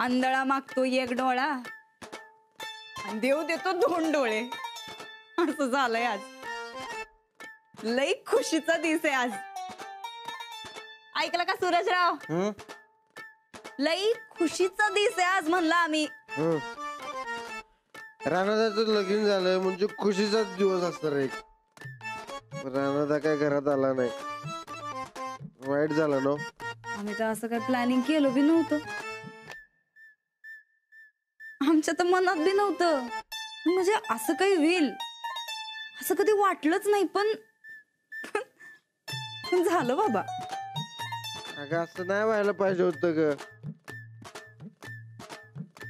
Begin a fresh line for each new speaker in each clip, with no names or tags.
आंधळा मागतो एक डोळा आणि देव देतो 2 डोळे. असं झालंय आज. लई खुशीचा दिवस आहे आज. ऐकलं का सूरजराव? लई खुशीचा दिवस आहे आज म्हणला आम्ही.
राणादाचं लगीन झालं म्हणजे खुशीचाच दिवस असणार एक. राणादा काय घरात आला नाही, वाईट झालं ना.
आम्ही तर असं काही प्लॅनिंग केलं बी नव्हतं. आमच्या तर मनात बी नव्हतं म्हणजे असं काही होईल असं कधी वाटलंच नाही. पण झालं बाबा.
अगं असं नाही व्हायला पाहिजे होतं ग.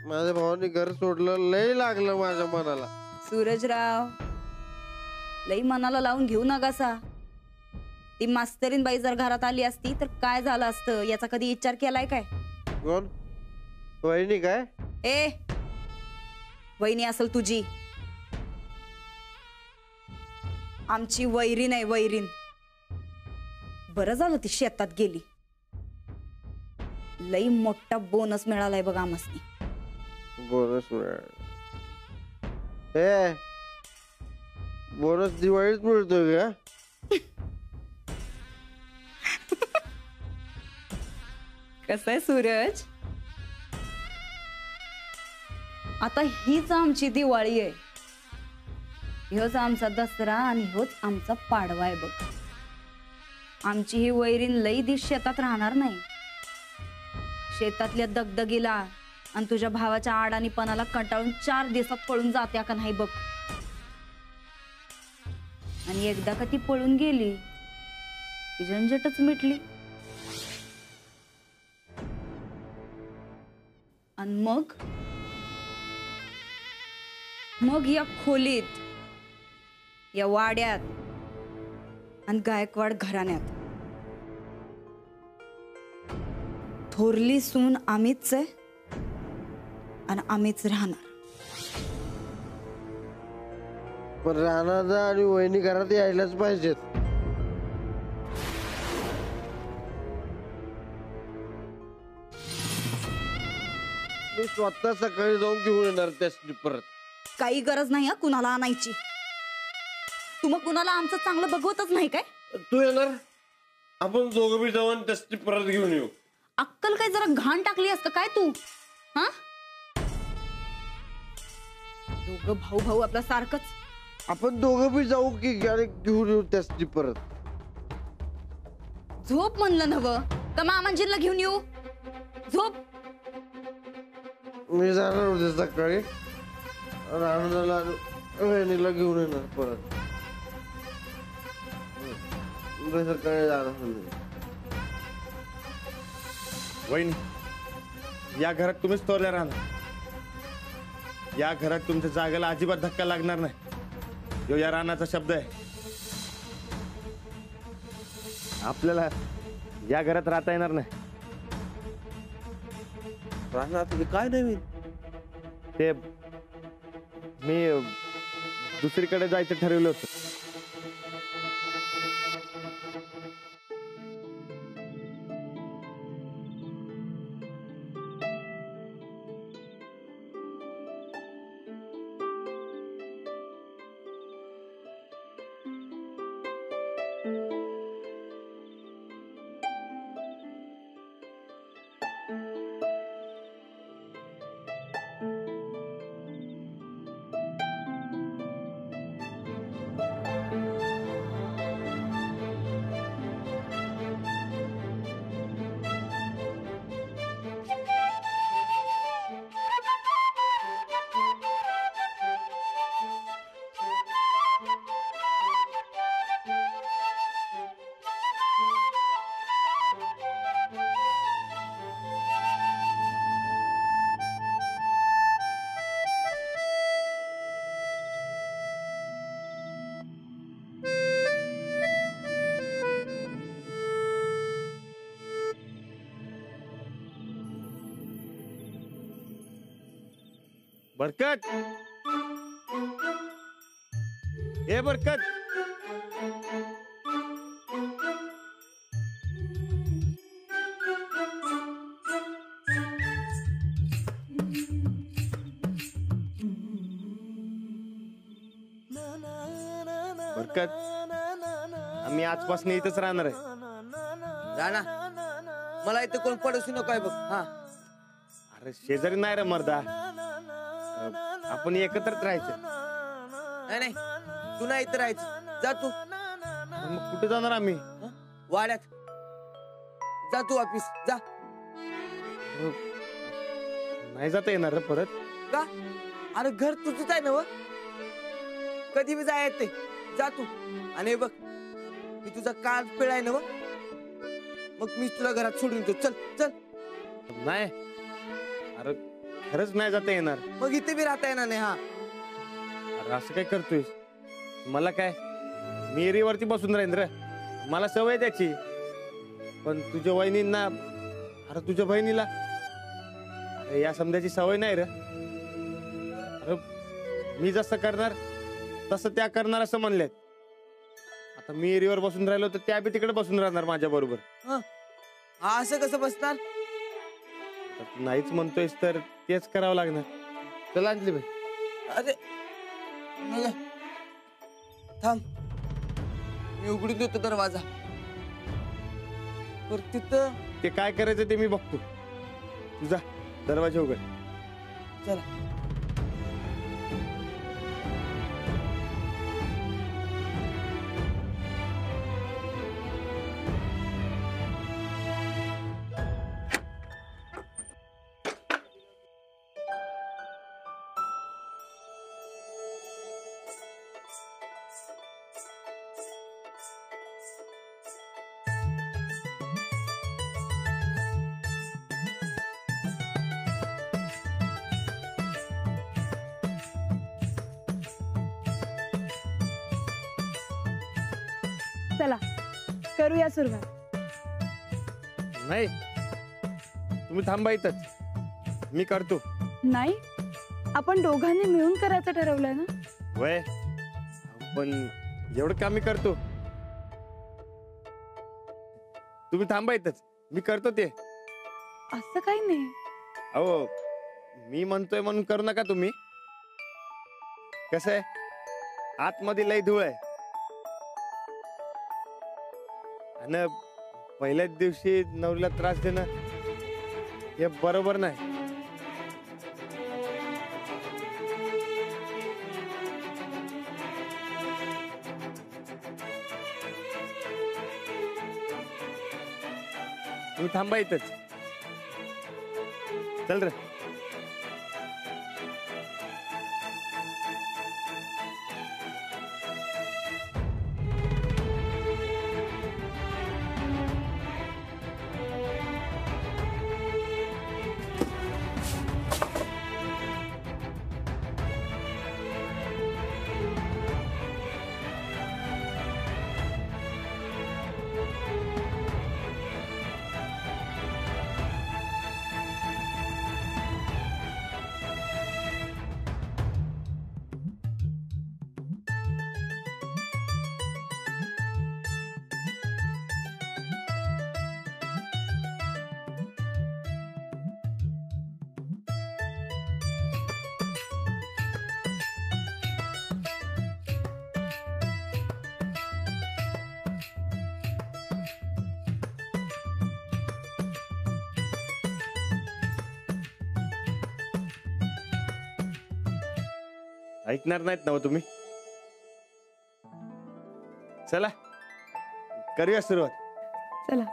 माझ्या भावाने घर सोडलं, लय लागलं माझ्या मनाला.
सूरजराव लई मनाला लावून घेऊ नकासा. ती मास्तरीन बाई जर घरात आली असती तर काय झालं असतं याचा कधी विचार केलाय काय?
कोण? वहिनी काय?
ए वहिनी असेल तुझी. आमची वैरीण आहे वैरीण. बरं झालं ती शेतात गेली. लई मोठा बोनस मिळालाय बघा आम्हासनी.
बोनस मिळाला? ए बोनस दिवाळीत मिळतोय का?
कसं आहे सूरज, आता हीच आमची दिवाळी आहे. ह्योच आमचा दसरा आणि ह्योच आमचा पाडवा आहे बघ. आमची ही वैरीण लई दिवस शेतात राहणार नाही. शेतातल्या दगदगीला आणि तुझ्या भावाच्या आडानीपणाला कंटाळून 4 दिवसात पळून जात्या का नाही बघ. आणि एकदा का ती पळून गेली ती झंझटच मिटली. आणि मग या खोलीत, या वाड्यात आणि गायकवाड घराण्यात थोरली सून आम्हीच आहे आणि आम्हीच राहणार.
पण राणादा आणि वहिनी घरात यायलाच पाहिजेत. मी स्वतः सकाळी जाऊन घेऊन येणार त्या परत.
काही गरज नाही हा कुणाला आणायची. तू मग कुणाला आमचं चांगलं बघवतच नाही काय?
तू येणार, आपण दोघं बी जाऊन त्या परत घेऊन येऊ.
अक्कल काय जरा घाण टाकली असतं काय तू? हा दोघं भाऊ भाऊ आपल्या सारखंच.
आपण दोघं बी जाऊ की गाडी घेऊन येऊ त्या परत.
झोप म्हणलं नवं का मामांजीला घेऊन येऊ? झोप.
मी जाणार होते सकाळी, राणादाला वहिनीला घेऊन येणार परत. सकाळी जाणार होते.
वहिनी या घरात तुम्हीच थोरल्या राहणार. या घरात तुमच्या जागेला अजिबात धक्का लागणार नाही. यो या रानाचा शब्द आहे. आपल्याला या घरात राहता येणार नाही.
रानात काय नवीन?
ते मी दुसरीकडे जायचं ठरवलं होतं. बरकत, ए बरकत, पंकज, आम्ही आजपासून इथंच राहणार आहे.
राणा, मला इथं कोण पडोशी नको आहे बघ. हा,
अरे शेजारी नाही रे मर्दा, आपण एकत्रच राहायचं.
नाही नाही, तू नाही इथं राहायचं. जा तू.
मग कुठे जाणार आम्ही?
वाड्यात जा तू. ऑफिस जा.
नाही जाता येणार रे परत.
का? अरे घर तुझंच आहे ना व, कधी बी जाय ते. जा तू. आणि हे बघ, मी तुझा कान पिळाय ना व, मग मी तुला घरात सोडून येतो. चल चल.
नाही, अरे खरंच नाही जाता येणार.
मग इथे बी राहता येणार नाही. हा,
अरे असं काय करतोय? मला काय, मी एरीवरती बसून राहीन रे, मला सवय त्याची. पण तुझ्या वहिनींना, अरे तुझ्या बहिणीला, अरे या समजायची सवय नाही रे. अरे मी जसं करणार तसं त्या करणार असं म्हणलेत. आता मी एरीवर बसून राहिलो तर त्या बी तिकडे बसून राहणार माझ्या बरोबर.
हा, असं कसं बसणार?
तू नाहीच म्हणतोयस तर तेच करावं लागणार. चला अंजली बाई.
अरे नाही, थांब, मी उघडून देतो दरवाजा. पर तिथं
ते काय करायचं ते मी बघतो. तुझा दरवाजा उघड.
चला.
चला करूया सुरुवात.
नाही, तुम्ही थांबा इथंच, मी करतो.
नाही, आपण दोघांनी मिळून करायचं ठरवलंय ना.
वय पण एवढं काम मी करतो. तुम्ही थांबा इथंच, मी करतो ते.
असं काही नाही.
अहो मी म्हणतोय म्हणून करू नका तुम्ही. कसं आहे, आतमध्ये लय धूळ आहे आणि पहिल्याच दिवशी नवरीला त्रास देणं हे बरोबर नाही. तुम्ही थांबा इथंच. चल रे. ऐकणार नाहीत ना तुम्ही. चला करूया सुरुवात.
चला.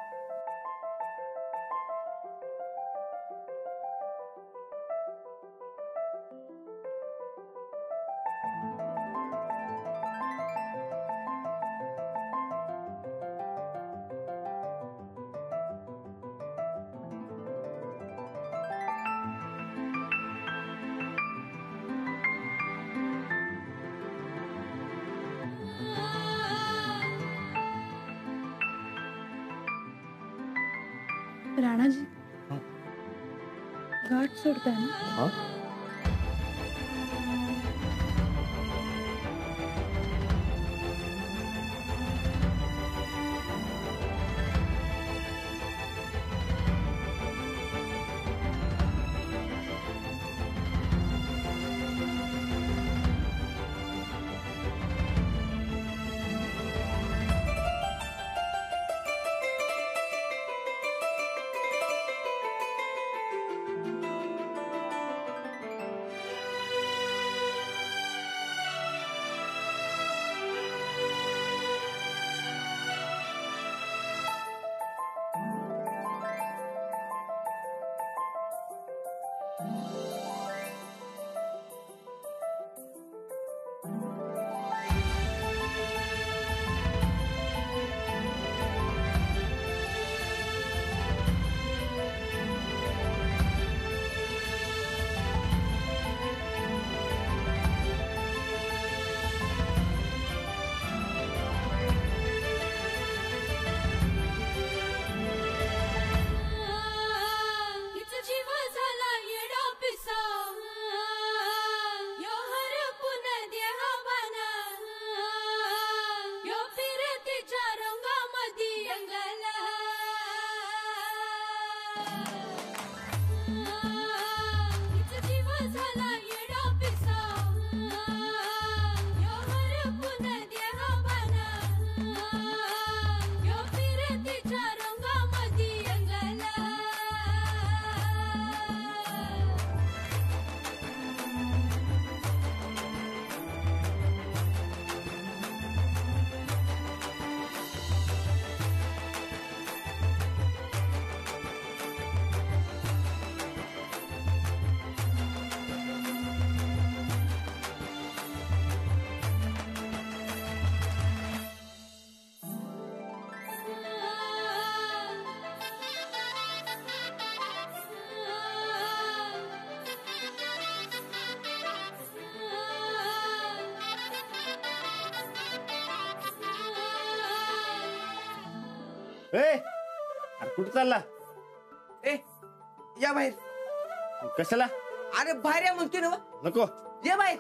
राणाजी, गाठ सोडताय ना.
ए अरे कुठं चालला?
ए या बाहेर.
कशाला?
अरे बाहेर या म्हणतोय ना.
नको.
ये बाहेर.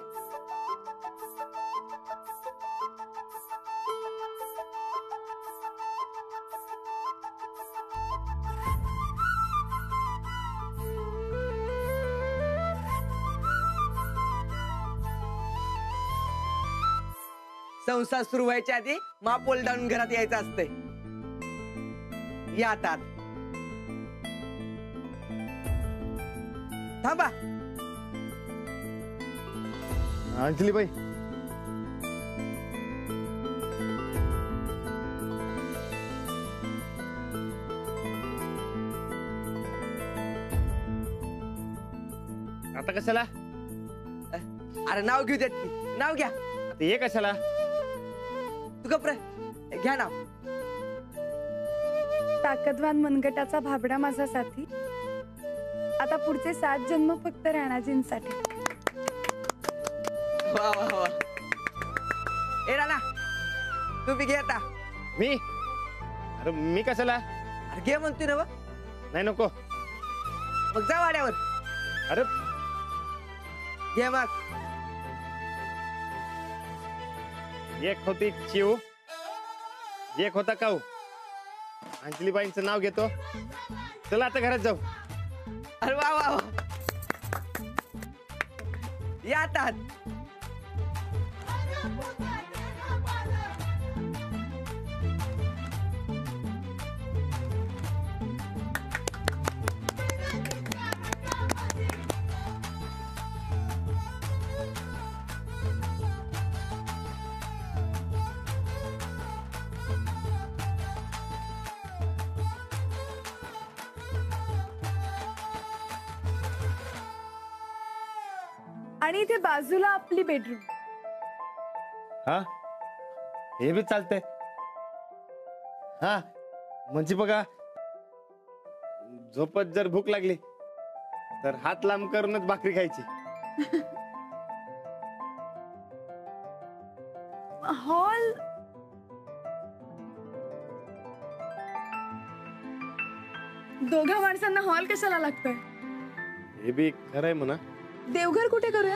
संसार सुरू व्हायच्या आधी माप ओलडावून घरात यायचं असतंय. या आता. थांबा.
अंजली बाई आता कशाला?
अरे नाव घेऊ देत की. नाव घ्या.
आता ये कशाला?
तू गप्र घ्या नाव.
ताकदवान मनगटाचा भाबडा माझा साथी. आता पुढचे 7 जन्म फक्त राणाजींसाठी.
वा वा वा. ए राणा तू बी घे आता.
मी? अरे मी कशाला?
अरे घे म्हणतोय ना.
नाही नको.
मग जा वाड्यावर.
अरे
घे मग.
एक होती चिव, एक होता काऊ. अंजलीबाईंचं नाव घेतो. चला आता घरात जाऊ.
अरे वा वा वा. या आता.
आणि इथे बाजूला आपली बेडरूम.
हा हे बी चालतंय. हा म्हणजे बघा झोपत जर भूक लागली तर हात लांब करूनच भाकरी खायची.
हॉल दोघा माणसांना हॉल कशाला लागतोय?
हे बी खरंय म्हणा.
देवघर कुठे करूया?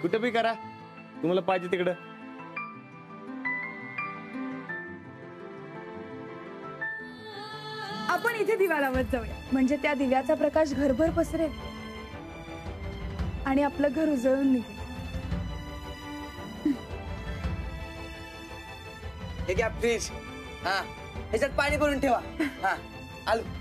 कुठं बी करा तुम्हाला पाहिजे तिकडं.
आपण इथे दिवा लावत जाऊया. म्हणजे त्या दिव्याचा प्रकाश घरभर पसरेल आणि आपलं घर उजळून निघेल.
हे घ्या फ्रीज. हा ह्याच्यात पाणी भरून ठेवा. हा आलो.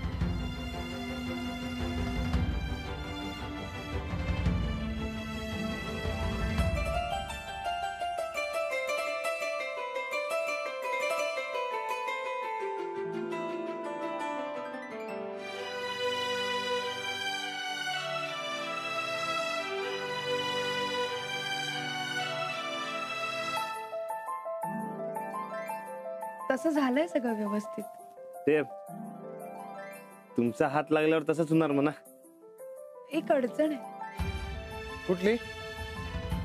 तसं झालंय सगळं व्यवस्थित.
ते तुमचा हात लागल्यावर तसंच होणार म्हणा.
एक अडचण आहे.
कुठली?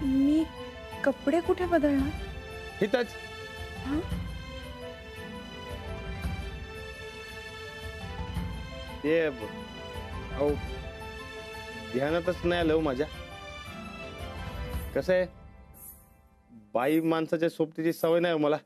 मी कपडे कुठे बदलणार?
हितच.
हा?
ते अहो ध्यानातच नाही आलं हो माझ्या. कसं आहे बाई माणसाच्या सोबतीची सवय नाही हो मला.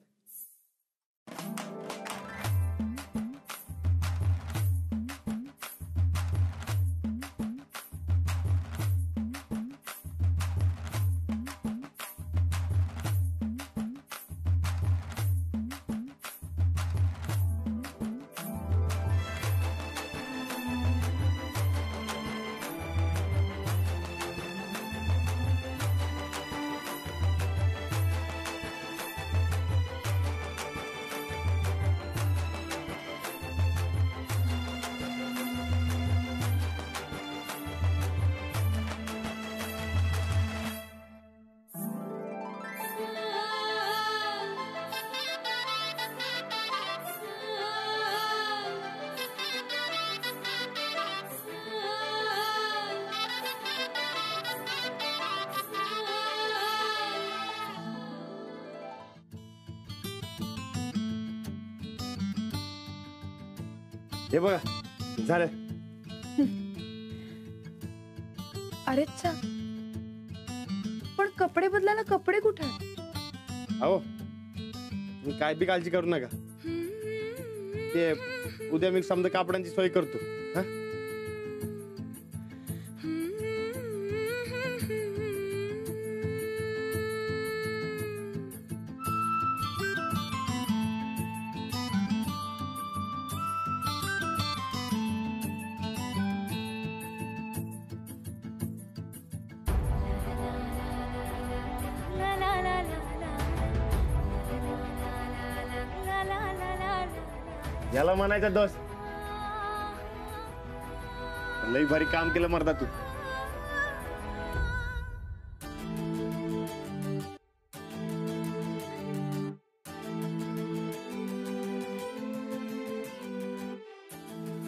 हे बघा झालं.
अरे च्छा. पण कपडे बदलायला कपडे कुठे आहेत?
अहो मी काय बी काळजी करू नका. ते उद्या मी समजा कापडांची सोय करतो. हा याला म्हणायचा दोस्त. लई भारी काम केलं मर्दा तू.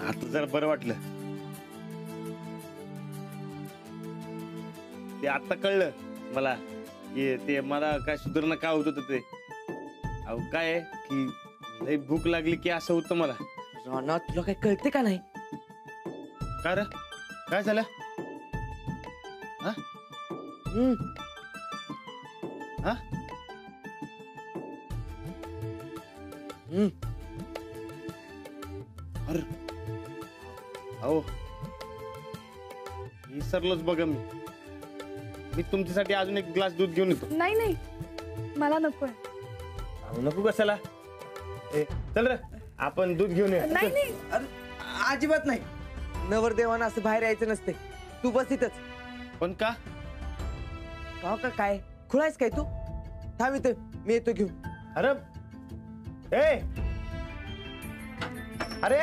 आता जरा बरं वाटलं. ते आता कळलं मला की ते मला काय सुधारणा काय होत होतं ते. अहो काय आहे की लई भूक लागली की असं होतं मला.
राणा तुला काय कळते का नाही?
काय रे काय झालं? हा हा अरे अहो विसरलोच बघा मी तुमच्यासाठी अजून एक ग्लास दूध घेऊन येतो.
नाही नाही, मला नकोय.
अहो, नको कशाला? ए चल रे आपण दूध घेऊन ये.
नाही नाही,
अरे अजिबात नाही. नवरदेवानं असं बाहेर यायचं नसते. तू बस इथंच.
पण का?
का काय खुळायस काय तू? थांब इथं, मी येतो घेऊन.
अरे ए अरे